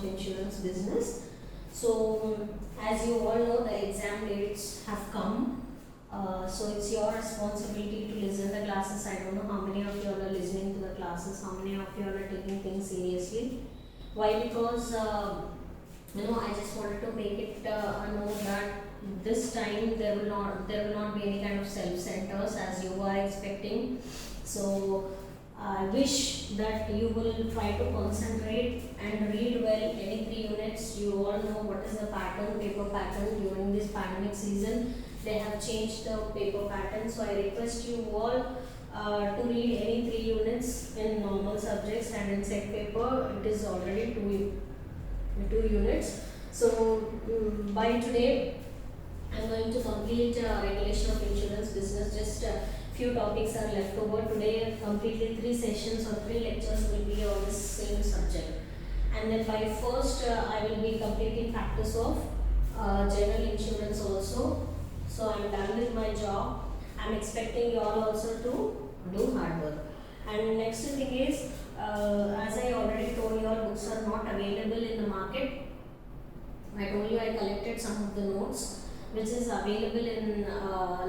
of insurance business. So as you all know, the exam dates have come. So it's your responsibility to listen the classes. I don't know how many of you all are listening to the classes, how many of you all are taking things seriously. Why? Because I just wanted to make it a note that this time there will not be any kind of self-centers as you are expecting. So I wish that you will try to concentrate and read well any 3 units. You all know what is the pattern, paper pattern during this pandemic season. They have changed the paper pattern. So I request you all to read any 3 units in normal subjects, and in set paper it is already 2 units. So by today I am going to complete regulation of insurance business. Just few topics are left over. Today completely 3 sessions or 3 lectures will be on the same subject, and then by first I will be completing practice of general insurance also. So I am done with my job. I am expecting you all also to do hard work. And next thing is, as I already told you, all books are not available in the market. I told you I collected some of the notes which is available in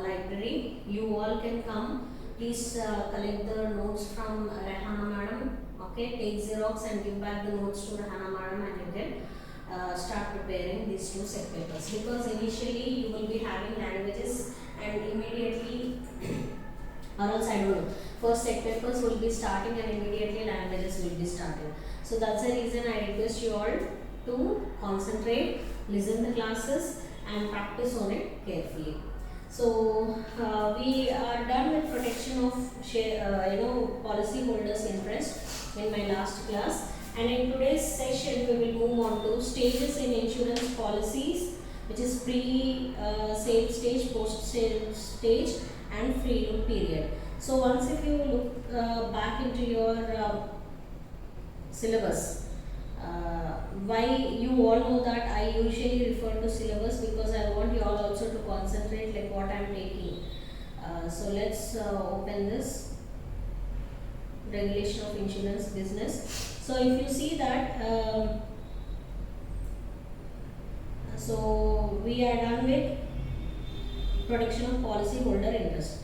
library. You all can come. Please collect the notes from Rehana madam. Okay, take Xerox and give back the notes to Rehana madam, and you can start preparing these 2 set papers, because initially you will be having languages and immediately or else I don't know. First set papers will be starting and immediately languages will be starting. So that's the reason I request you all to concentrate, listen the classes and practice on it carefully. So we are done with protection of policy holders' interest in my last class, and in today's session we will move on to stages in insurance policies, which is pre-sale stage, post-sale stage and free look period. So once if you look back into your syllabus, why you all know that I usually refer to syllabus, because I want you all also to concentrate like what I am taking. So let's open this regulation of insurance business. So if you see that, so we are done with protection of policy holder interest.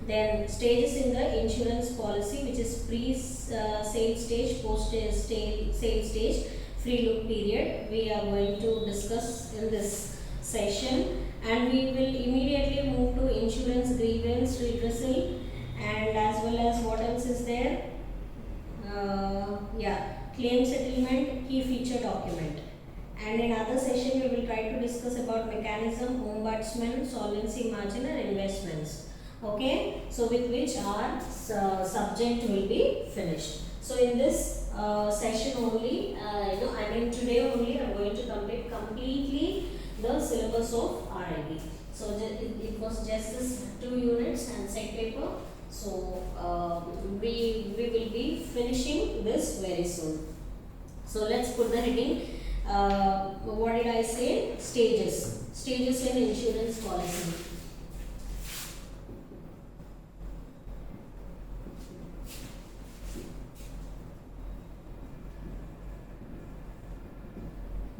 Then stages in the insurance policy, which is pre-sale stage, post-sale stage, free look period, we are going to discuss in this session, and we will immediately move to insurance grievance redressal, and as well as what else is there, claim settlement, key feature document. And in other session we will try to discuss about mechanism, ombudsman, solvency margin and investments. Okay, so with which our subject will be finished. So in this session only, today only I am going to complete completely the syllabus of RIB. So it was just this 2 units and set paper. So we will be finishing this very soon. So let's put the heading. What did I say? Stages in insurance policy.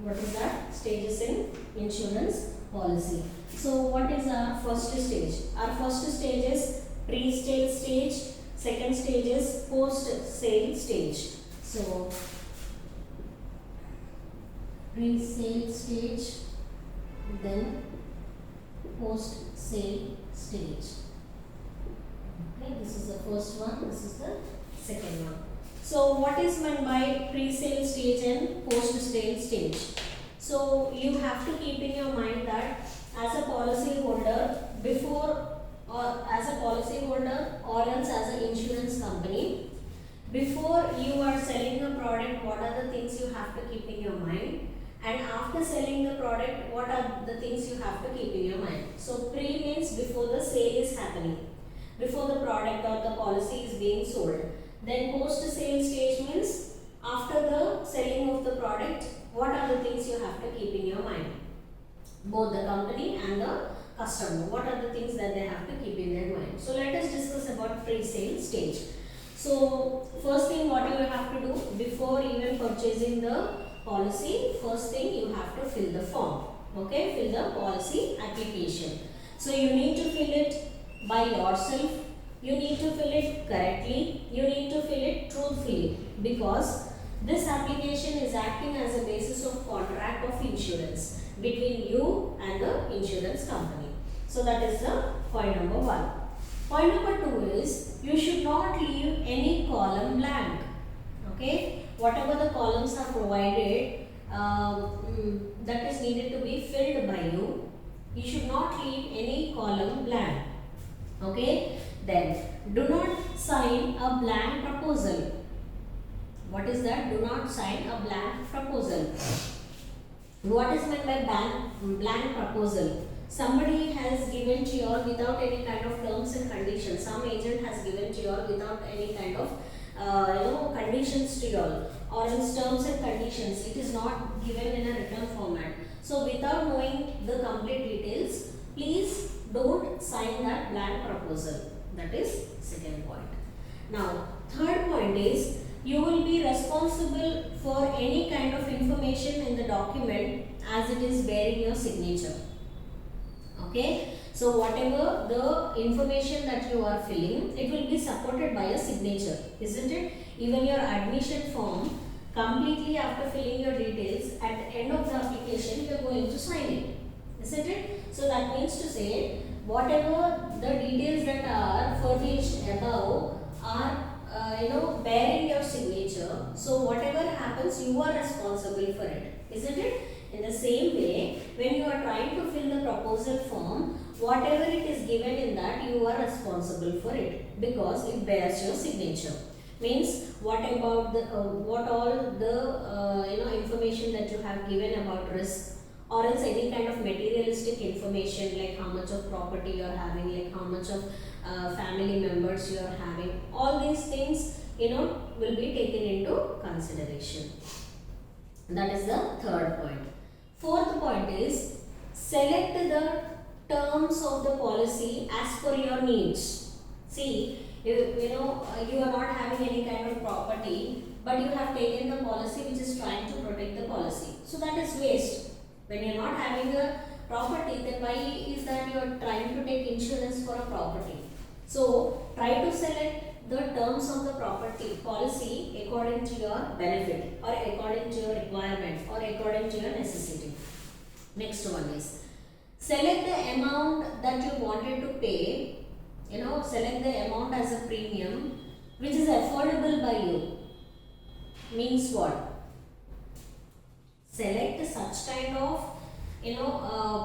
What is that? Stages in insurance policy. So what is our first stage? Our first stage is pre-sale stage, second stage is post-sale stage. So pre-sale stage, then post-sale stage. Okay, this is the first one, this is the second one. So what is meant by pre-sale stage and post-sale stage? So you have to keep in your mind that as a policy holder, before or as a policy holder or else as an insurance company, before you are selling a product, what are the things you have to keep in your mind, and after selling the product, what are the things you have to keep in your mind. So pre means before the sale is happening, before the product or the policy is being sold. Then post-sale stage means after the selling of the product, what are the things you have to keep in your mind? Both the company and the customer, what are the things that they have to keep in their mind. So let us discuss about pre-sale stage. So first thing what you have to do before even purchasing the policy, first thing you have to fill the form. Okay, fill the policy application. So you need to fill it by yourself, you need to fill it correctly, you need to fill it truthfully, because this application is acting as a basis of contract of insurance between you and the insurance company. So that is the point number 1. Point number 2 is you should not leave any column blank. Okay, whatever the columns are provided that is needed to be filled by you, you should not leave any column blank. Okay, then do not sign a blank proposal. What is that? Do not sign a blank proposal. What is meant by blank proposal? Somebody has given to you all without any kind of terms and conditions. Some agent has given to you all without any kind of conditions to you all, or in terms and conditions. It is not given in a written format. So without knowing the complete details, please don't sign that blank proposal. That is second point. Now, third point is you will be responsible for any kind of information in the document as it is bearing your signature. Okay, so whatever the information that you are filling, it will be supported by a signature, isn't it? Even your admission form, completely after filling your details, at the end of the application, you are going to sign it, isn't it? So that means to say, whatever the details that are furnished above are bearing your signature. So whatever happens, you are responsible for it, isn't it? In the same way, when you are trying to fill the proposal form, whatever it is given in that, you are responsible for it because it bears your signature. Means what about the what all the information that you have given about risk, or else any kind of materialistic information like how much of property you are having, like how much of family members you are having, all these things will be taken into consideration. That is the third point. Fourth point is select the terms of the policy as per your needs. See, you are not having any kind of property, but you have taken the policy which is trying to protect the policy. So that is waste. When you are not having a property, then why is that you are trying to take insurance for a property? So try to select the terms of the property policy according to your benefit, or according to your requirement, or according to your necessity. Next one is select the amount that you wanted to pay. Select the amount as a premium which is affordable by you. Means what? Select such kind of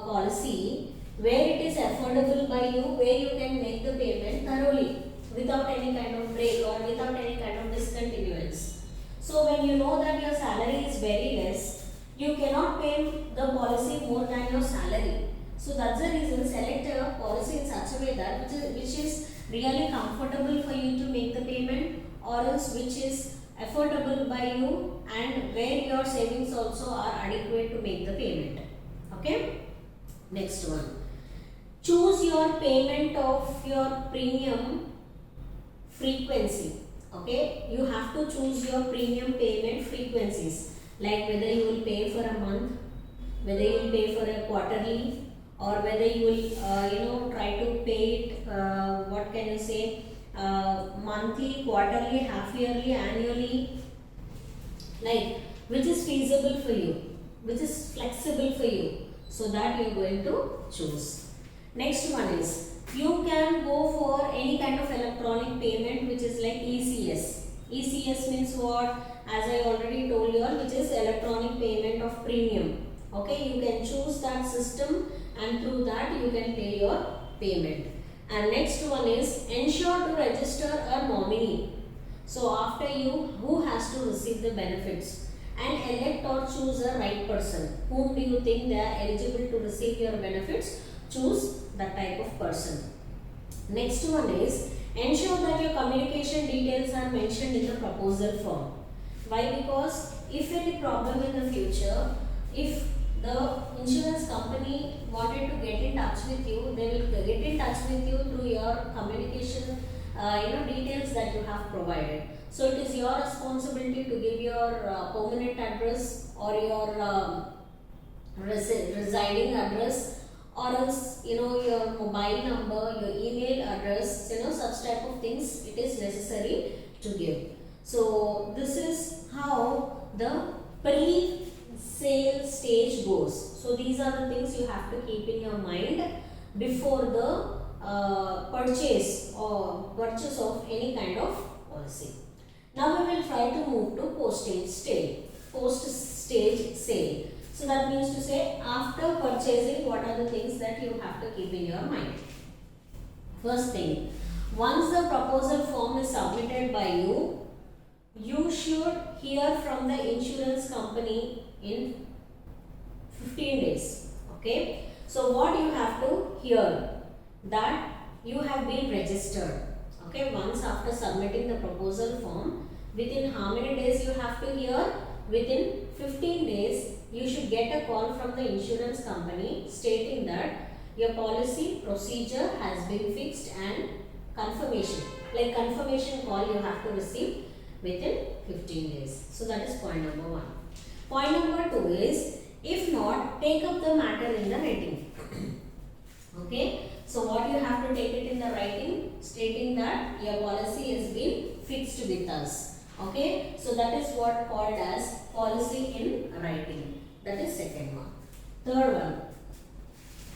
policy where it is affordable by you, where you can make the payment thoroughly without any kind of break or without any kind of discontinuance. So when you know that your salary is very less, you cannot pay the policy more than your salary. So that's the reason, select a policy in such a way that which is really comfortable for you to make the payment, or else which is affordable by you and where your savings also are adequate to make the payment. Okay. Next one. Choose your payment of your premium frequency. Okay. You have to choose your premium payment frequencies, like whether you will pay for a month, whether you will pay for a quarterly, or whether you will try to pay it monthly, quarterly, half yearly, annually, like which is feasible for you, which is flexible for you, so that you are going to choose. Next one is you can go for any kind of electronic payment which is like ECS. ECS means what? As I already told you all, which is electronic payment of premium. Okay, you can choose that system and through that you can pay your payment. And next one is ensure to register a nominee. So after you, who has to receive the benefits, and elect or choose a right person. Whom do you think they are eligible to receive your benefits? Choose that type of person. Next one is ensure that your communication details are mentioned in the proposal form. Why? Because if any problem in the future, if the insurance company wanted to get in touch with you, they will get in touch with you through your communication details that you have provided. So it is your responsibility to give your permanent address, or your residing address, or else your mobile number, your email address, such type of things it is necessary to give. So this is how the pre-sale stage goes. So these are the things you have to keep in your mind before the purchase of any kind of policy. Now we will try to move to post-stage sale. So that means to say, after purchasing, what are the things that you have to keep in your mind? First thing, once the proposal form is submitted by you, you should hear from the insurance company in 15 days. Okay. So what you have to hear? That you have been registered. Okay. Once after submitting the proposal form, within how many days you have to hear? Within 15 days, you should get a call from the insurance company stating that your policy procedure has been fixed and confirmation. Like confirmation call you have to receive within 15 days. So that is point number 1. Point number 2 is, if not, take up the matter in the writing. Okay. So what you have to take it in the writing, stating that your policy has been fixed with us. Okay. So that is what called as policy in writing. That is second one. Third one,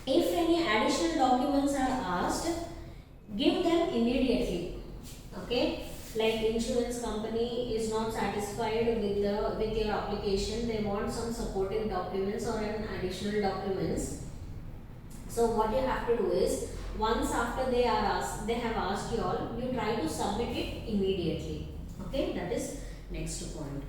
if any additional documents are asked, give them immediately. Okay. Like insurance company is not satisfied with your application, they want some supporting documents or an additional documents. So what you have to do is, once after they have asked you all, you try to submit it immediately. Okay, that is next point.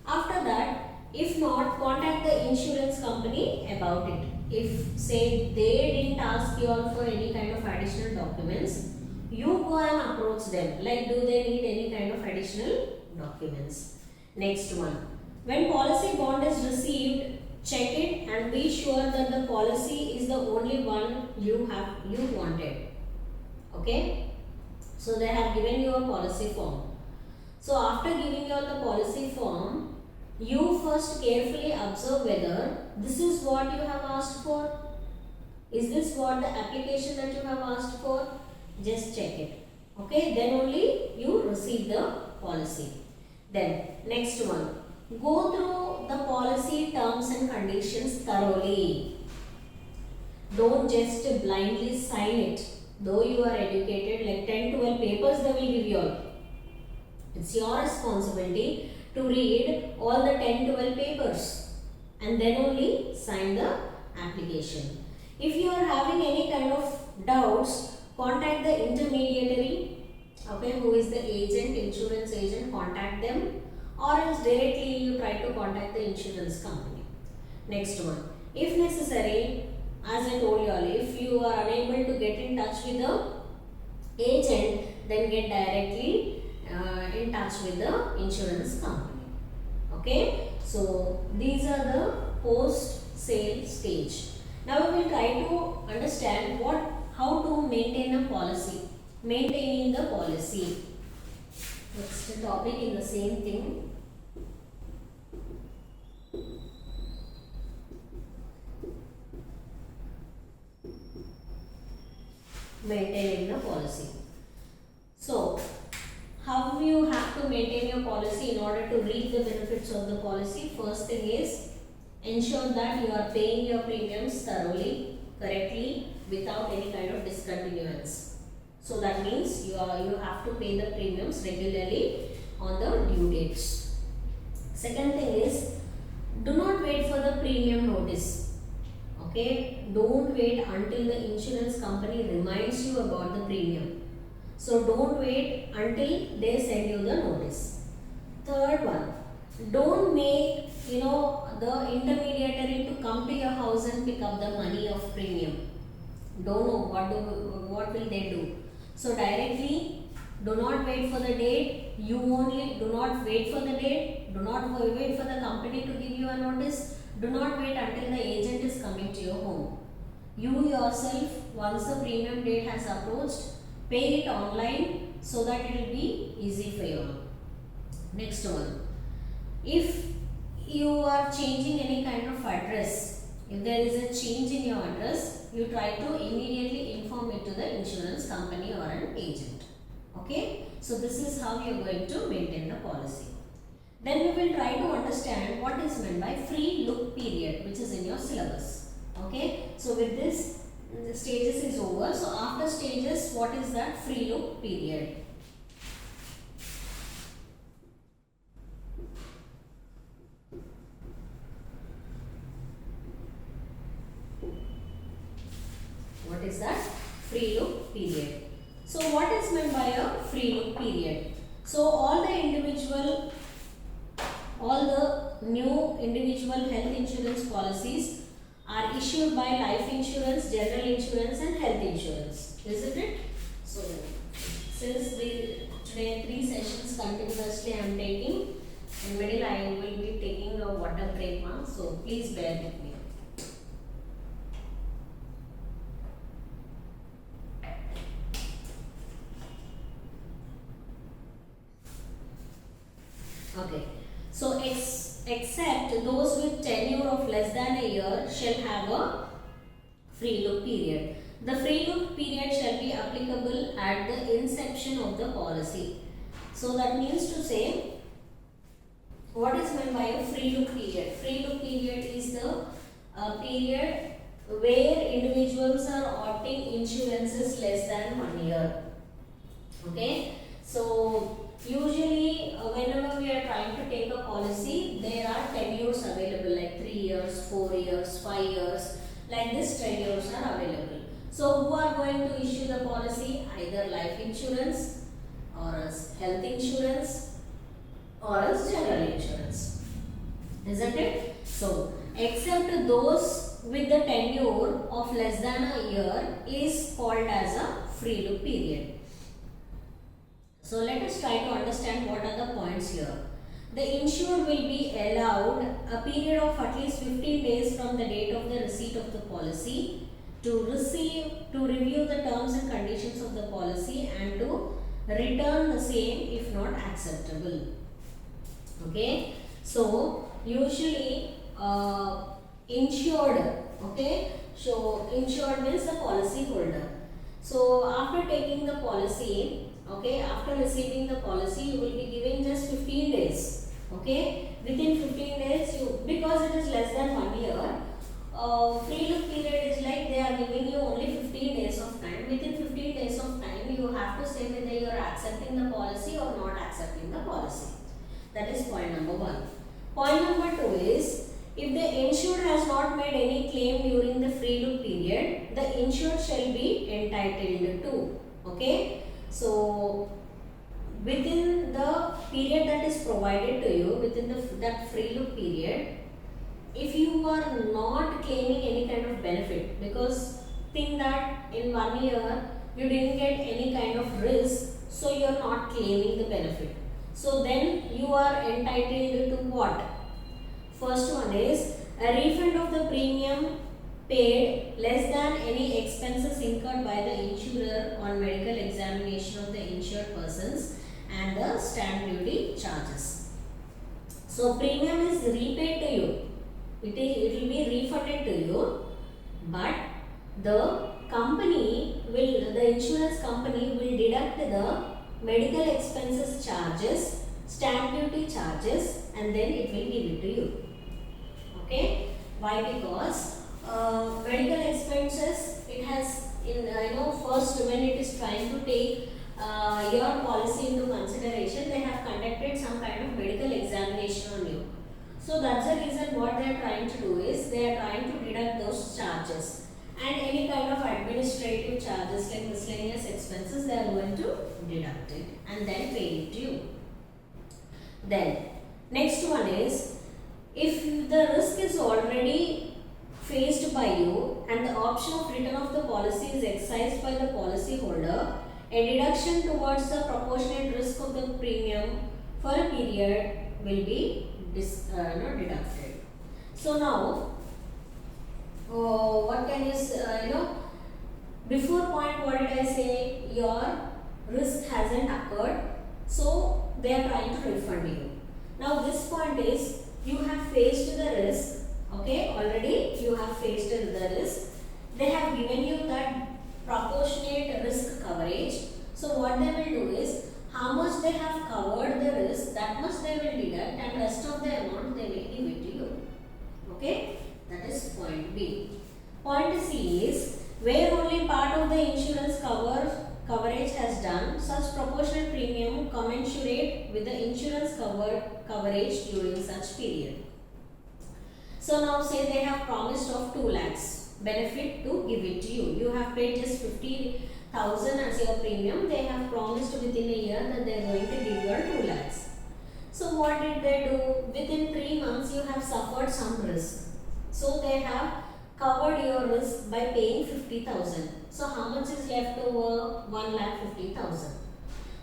After that, if not, contact the insurance company about it. If say they didn't ask you all for any kind of additional documents, you go and approach them. Like, do they need any kind of additional documents? Next one, when policy bond is received, check it and be sure that the policy is the only one you wanted. Okay. So they have given you a policy form. So after giving you the policy form, you first carefully observe whether this is what you have asked for. Is this what the application that you have asked for? Just check it. Okay, then only you receive the policy. Then next one, go through the policy terms and conditions thoroughly. Don't just blindly sign it. Though you are educated, like 10-12 papers they will give you all. It's your responsibility to read all the 10-12 papers and then only sign the application. If you are having any kind of doubts, contact the intermediary, okay, who is the agent, insurance agent, contact them, or else directly you try to contact the insurance company. Next one, if necessary, as I told you all, if you are unable to get in touch with the agent, then get directly in touch with the insurance company. Okay, so these are the post-sale stage. Now we will try to understand how to maintain a policy. Maintaining the policy. Next topic in the same thing. Maintaining the policy. So, how you have to maintain your policy in order to reap the benefits of the policy? First thing is, ensure that you are paying your premiums thoroughly, correctly, without any kind of discontinuance. So that means you have to pay the premiums regularly on the due dates. Second thing is, do not wait for the premium notice. Okay, don't wait until the insurance company reminds you about the premium. So don't wait until they send you the notice. Third one, don't make the intermediary to come to your house and pick up the money of premium. Don't know what will they do. So directly, do not wait for the date. You only do not wait for the date. Do not wait for the company to give you a notice. Do not wait until the agent is coming to your home. You yourself, once the premium date has approached, pay it online so that it will be easy for you. Next one, if you are changing any kind of address, if there is a change in your address, you try to immediately inform it to the insurance company or an agent. Okay, so this is how you are going to maintain the policy. Then we will try to understand what is meant by free look period, which is in your syllabus. Okay, so with this, the stages is over. So after stages, what is that free look period? What is that? Free look period. So what is meant by a free look period? So all the new individual health insurance policies are issued by life insurance, general insurance and health insurance. Isn't it? So since today 3 sessions continuously I am taking, in middle I will be taking a water break now. So please bear with me. Okay, so except those with tenure of less than a year shall have a free look period. The free look period shall be applicable at the inception of the policy. So that means to say, what is meant by a free look period? Free look period is the period where individuals are opting insurances less than 1 year. Okay, so usually whenever we are trying to take a policy, there are tenures available like 3 years, 4 years, 5 years, like this tenures are available. So who are going to issue the policy? Either life insurance or else health insurance or else general insurance. Isn't it? So except those with the tenure of less than a year is called as a free look period. So let us try to understand what are the points here. The insured will be allowed a period of at least 15 days from the date of the receipt of the policy to review the terms and conditions of the policy and to return the same if not acceptable. Okay, so usually insured, okay, so insured means the policy holder. So after taking the policy, okay, after receiving the policy, you will be giving just 15 days. Okay, within 15 days, because it is less than 1 year, free look period is like they are giving you only 15 days of time. Within 15 days of time, you have to say whether you are accepting the policy or not accepting the policy. That is point number 1. Point number 2 is, if the insured has not made any claim during the free look period, the insured shall be entitled to. Okay, so within the period that is provided to you, within that free look period, if you are not claiming any kind of benefit, because think that in 1 year you didn't get any kind of risk, so you are not claiming the benefit. So then you are entitled to what? First one is a refund of the premium paid less than any expenses incurred by the insurer on medical examination of the insured persons and the stamp duty charges. So premium is repaid to you. It will be refunded to you, but the insurance company will deduct the medical expenses charges, stamp duty charges, and then it will give it to you. Okay, why? Because medical expenses, it has first when it is trying to take your policy into consideration, they have conducted some kind of medical examination on you. So that's the reason what they are trying to do is they are trying to deduct those charges, and any kind of administrative charges like miscellaneous expenses, they are going to deduct it and then pay it to you. Then next one is, if the risk is already faced by you and the option of return of the policy is exercised by the policy holder, a deduction towards the proportionate risk of the premium for a period will be deducted. So now, what can you before point what did I say? Your risk hasn't occurred, so they are trying to refund you. Now this point is, you have faced with the risk, they have given you that proportionate risk coverage. So what they will do is, how much they have covered the risk, that much they will deduct, and rest of the amount they will give it to you. Okay, that is point B. Point C is, where only part of the insurance coverage has done such proportionate premium commensurate with the insurance coverage during such period. So now say they have promised of 2 lakhs benefit to give it to you. You have paid just 50,000 as your premium. They have promised within a year that they are going to give you 2 lakhs. So what did they do? Within 3 months you have suffered some risk. So they have covered your risk by paying 50,000. So how much is left over? 1,50,000.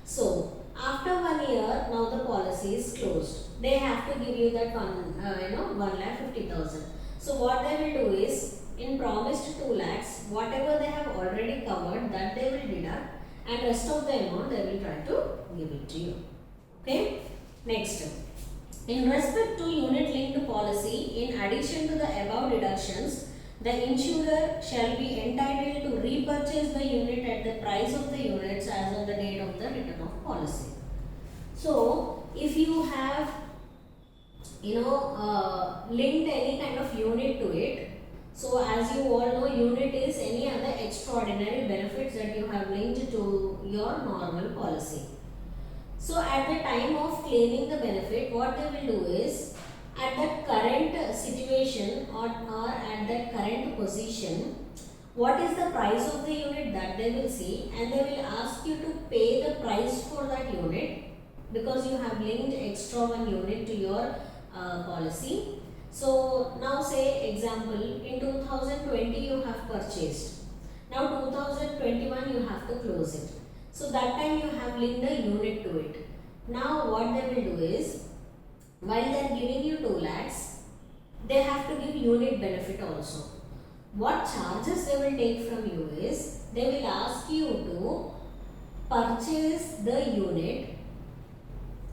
So after 1 year, now the policy is closed. They have to give you that 1,50,000. So what they will do is, in promised 2 lakhs, whatever they have already covered, that they will deduct, and rest of the amount they will try to give it to you. Okay. Next, in respect to unit linked policy, in addition to the above deductions, the insurer shall be entitled to repurchase the unit at the price of the units as on the date of the return of policy. So if you have linked any kind of unit to it, so as you all know, unit is any other extraordinary benefits that you have linked to your normal policy. So at the time of claiming the benefit, what they will do is, at that current situation or at that current position, what is the price of the unit, that they will see, and they will ask you to pay the price for that unit, because you have linked extra 1 unit to your policy. So now say example, in 2020 you have purchased. Now 2021 you have to close it. So that time you have linked a unit to it. Now what they will do is, while they are giving you 2 lakhs, they have to give unit benefit also. What charges they will take from you is, they will ask you to purchase the unit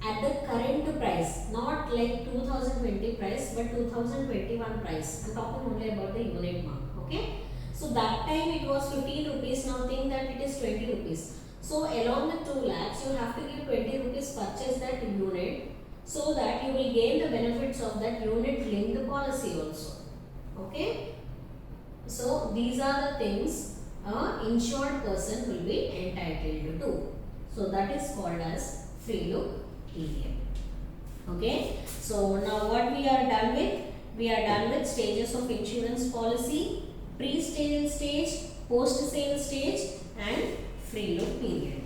at the current price, not like 2020 price, but 2021 price. I am talking only about the unit mark. Okay. So that time it was 15 rupees. Now think that it is 20 rupees. So along with 2 lakhs, you have to give 20 rupees purchase that unit, so that you will gain the benefits of that unit linked policy also. Okay. So these are the things a insured person will be entitled to. So that is called as free look period. Okay. So now what we are done with? We are done with stages of insurance policy: pre-sale stage, post-sale stage, and free look period.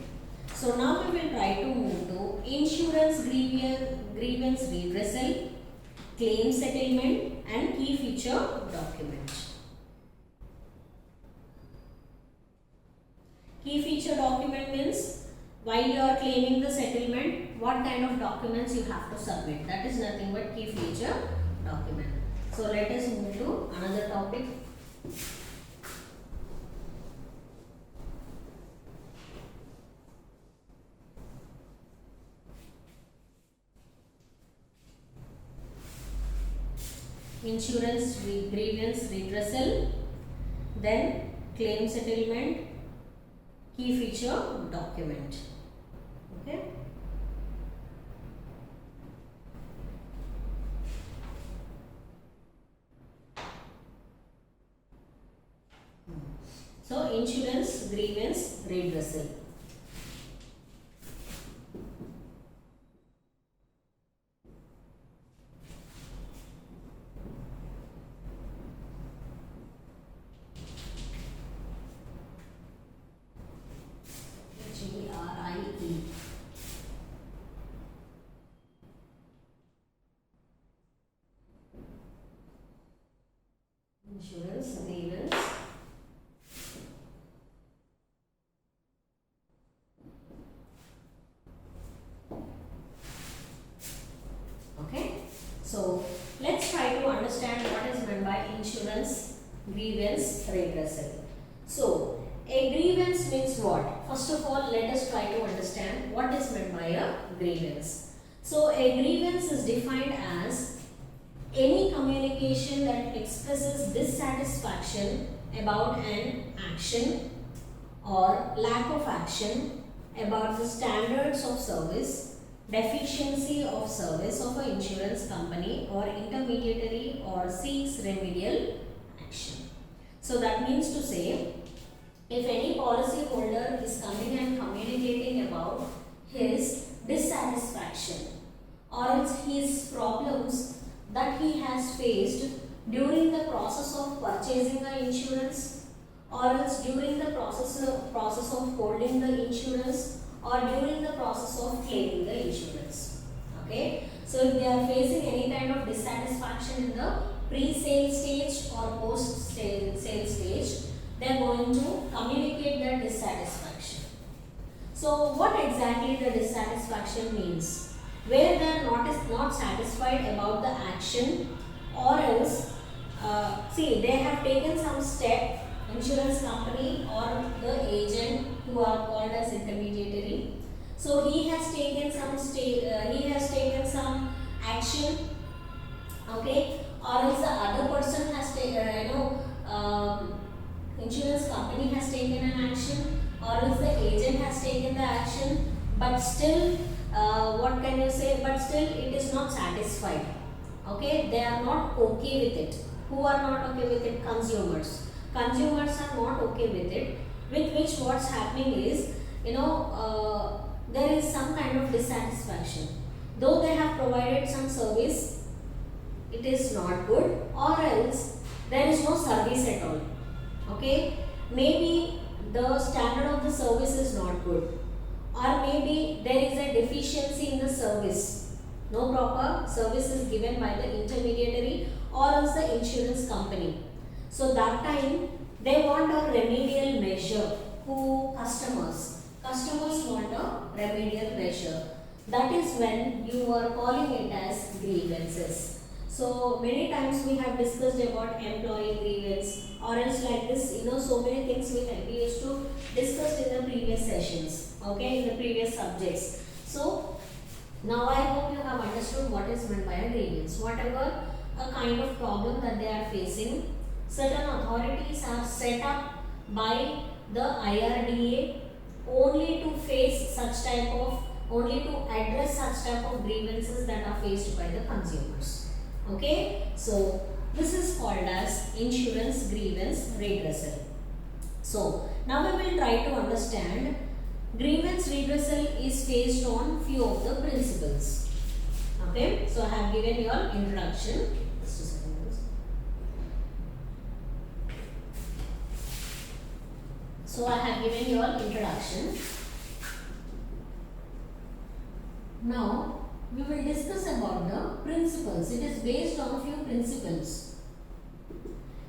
So now we will try to move to insurance grievance redressal, claim settlement, and key feature document. Key feature document means, while you are claiming the settlement, what kind of documents you have to submit. That is nothing but key feature document. So let us move to another topic. Insurance grievance redressal, then claim settlement, key feature document. Okay. So insurance grievance redressal. Insurance grievance okay. So let's try to understand what is meant by insurance grievance redressal. So a grievance means what? First of all, let us try to understand what is meant by a grievance. So a grievance is defined as any communication that expresses dissatisfaction about an action or lack of action, about the standards of service, deficiency of service of an insurance company or intermediary, or seeks remedial action. So that means to say, if any policy holder is coming and communicating about his dissatisfaction or else his problems that he has faced during the process of purchasing the insurance, or else during the process of holding the insurance, or during the process of claiming the insurance. Okay. So if they are facing any kind of dissatisfaction in the pre-sale stage or post-sale stage, they are going to communicate their dissatisfaction. So what exactly the dissatisfaction means? Where they are not satisfied about the action, or else see, they have taken some step, insurance company or the agent who are called as intermediary. So he has taken some action, okay, or else the other person has taken, insurance company has taken an action, or else the agent has taken the action, but still what can you say, but still it is not satisfied. Okay, they are not okay with it. Who are not okay with it? Consumers. Consumers are not okay with it, with which what's happening is, there is some kind of dissatisfaction. Though they have provided some service, it is not good, or else there is no service at all. Okay, maybe the standard of the service is not good, or maybe there is a deficiency in the service. No proper service is given by the intermediary or else the insurance company. So that time they want a remedial measure. Who? Customers. Customers want a remedial measure. That is when you are calling it as grievances. So many times we have discussed about employee grievance, or else like this, so many things we used to discuss in the previous sessions, okay, in the previous subjects. So now I hope you have understood what is meant by a grievance. Whatever a kind of problem that they are facing, certain authorities are set up by the IRDA only to address such type of grievances that are faced by the consumers. Okay, so this is called as insurance grievance redressal. So now we will try to understand grievance redressal is based on few of the principles. Okay, so I have given your introduction. Just a second. So I have given your introduction. Now we will discuss about the principles. It is based on few principles.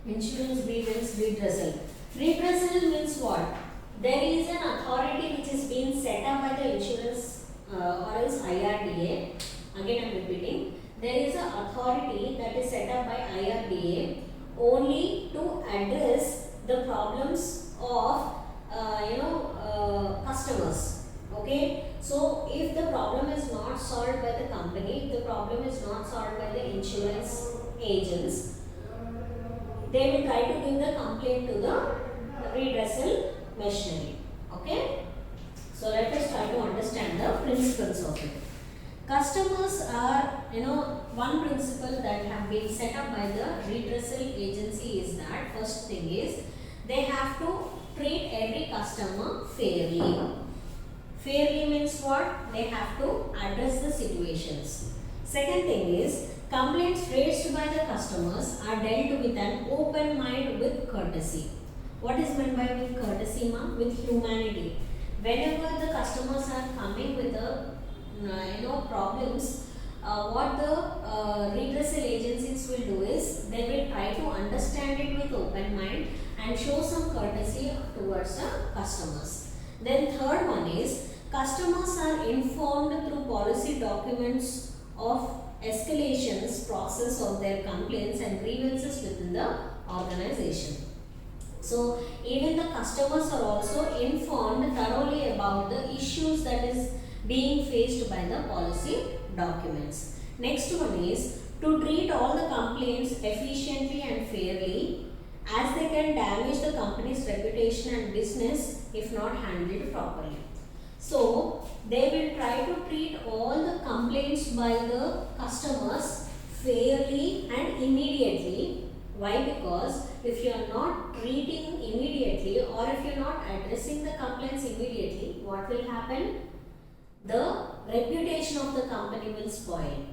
Insurance grievance redressal. Redressal means what? There is an authority which is being set up by the insurance or else IRDA. Again I am repeating. There is an authority that is set up by IRDA only to address the problems of customers. Okay. So if the problem is not solved by the company, the problem is not solved by the insurance agents, they will try to give the complaint to the redressal machinery. Okay. So let us try to understand the principles of it. Customers are, one principle that have been set up by the redressal agency is that first thing is they have to treat every customer fairly. Fairly means what? They have to address the situations. Second thing is complaints raised by the customers are dealt with an open mind with courtesy. What is meant by with courtesy, ma'am? With humanity. Whenever the customers are coming with the problems, what the redressal agencies will do is they will try to understand it with open mind and show some courtesy towards the customers. Then third one is customers are informed through policy documents of escalations process of their complaints and grievances within the organization. So even the customers are also informed thoroughly about the issues that is being faced by the policy documents. Next one is to treat all the complaints efficiently and fairly, as they can damage the company's reputation and business if not handled properly. So, they will try to treat all the complaints by the customers fairly and immediately. Why? Because if you are not treating immediately, or if you are not addressing the complaints immediately, what will happen? The reputation of the company will spoil.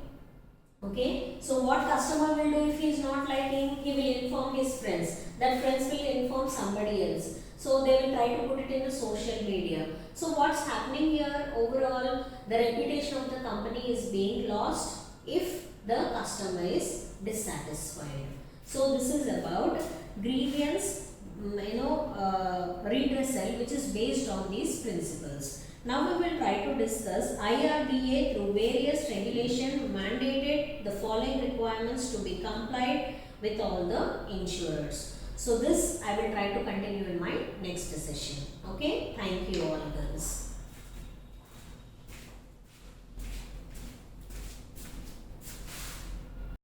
Okay, so what customer will do if he is not liking? He will inform his friends. That friends will inform somebody else. So they will try to put it in the social media. So what's happening here? Overall, the reputation of the company is being lost if the customer is dissatisfied. So this is about grievance, redressal, which is based on these principles. Now we will try to discuss IRDA through various regulation mandated the following requirements to be complied with all the insurers. So this I will try to continue in my next session. Okay, thank you all girls.